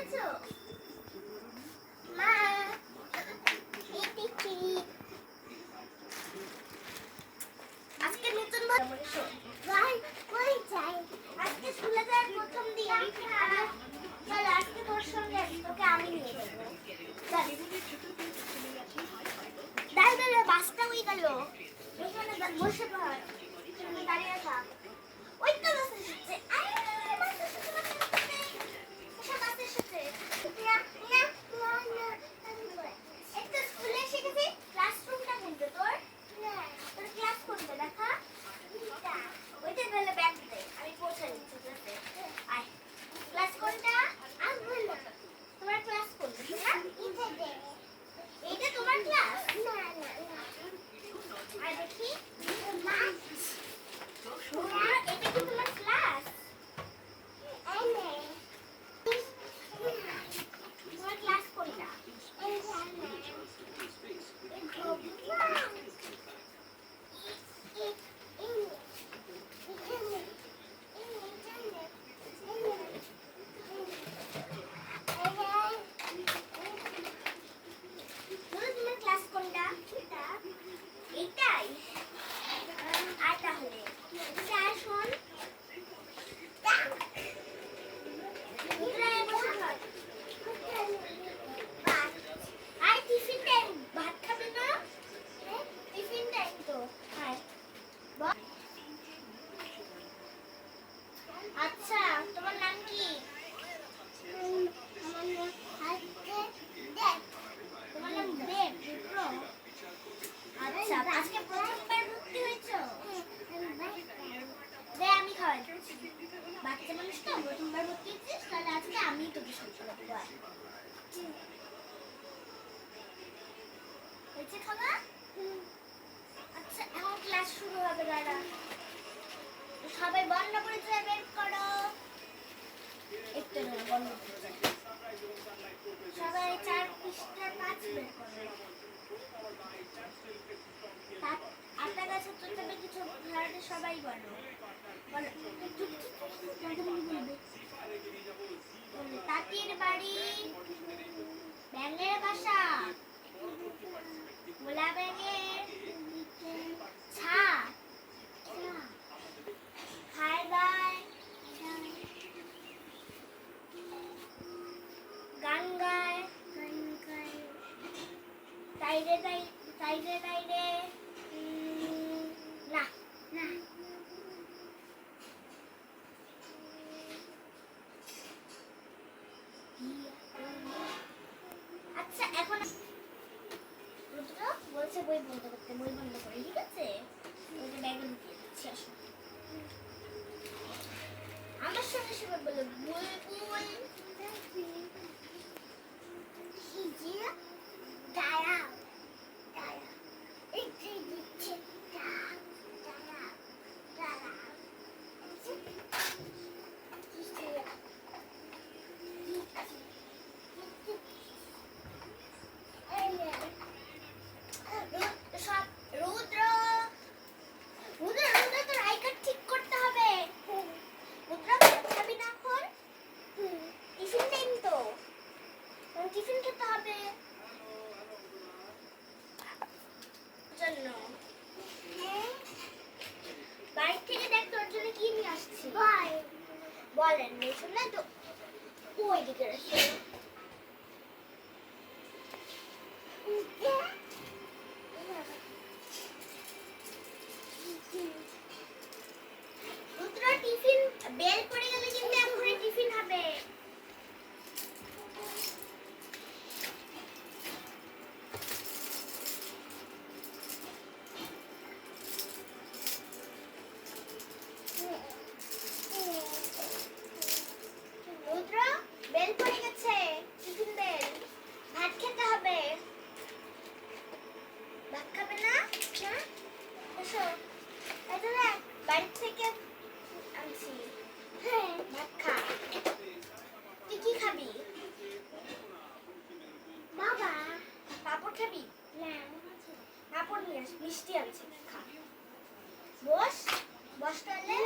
খেয়েছো? মা আজকে নতুন আজকে স্কুলে যাওয়ার প্রথম দিন। চল আজকে তোর সঙ্গে তোকে আমি নিয়ে যাবো। দাঁড়া বাসটা ওই গেল, ওইখানে বসে পড়, দাঁড়িয়ে থাক। ওই তো বাস এসেছে। আচ্ছা তোমার নাম কি? তোমার নাম দেব বিপ্র। আচ্ছা আজকে প্রথমবার ভর্তি হয়েছো? দে আমি খাওয়াই দিচ্ছি। বাচ্চা মানুষ তো প্রথমবার ভর্তি হয়েছিস, তাহলে আজকে আমি তোকে শুনতে পারবো। হয়েছে খাওয়া? আচ্ছা এখন ক্লাস শুরু হবে। দাঁড়া সবাই বর্ণ পরিচয় বের করো। একটু না বর্ণ পরিচয় সবাই 4 পৃষ্ঠার 5 বের করো। আটা গাছে তবে কিছু ভারতে সবাই বলো। তাঁতির বাড়ি, ব্যাঙের বাসা, গোলা ব্যাঙের ছা, খায়দায়, গান গায়, তাইরে তাইরে তাইরে না না। আচ্ছা এখন বলছে বই বন্ধ করতে, বই বন্ধ করে। ঠিক আছে ওই যে ব্যাগে ঢুকিয়ে দিচ্ছি। আসো আমার সঙ্গে সবাই বলো বুলবুল হিজিয়া তারা তারা একটু দিচ্ছে তারা তারা টিফিন খেতে হবে জন্য। বাইরে থেকে দেখ তোর জন্য কি নিয়ে আসছি। বলেন নিয়েছেন না তো ওই দিকে রাখি। টিফিন বেল পড়ে গেলে কিন্তু এখন টিফিন হবে। বেল পড়ে গেছে, টিফিন বেল। ভাত খেতে হবে। ভাত খাবে না? এসো বাড়ি থেকে আনছি। ভাত খা। তুই কি খাবি? বাবা পাপড় খাবি? না পাপড় নিয়ে আস, মিষ্টি আনছি। খা বস বস তাহলে।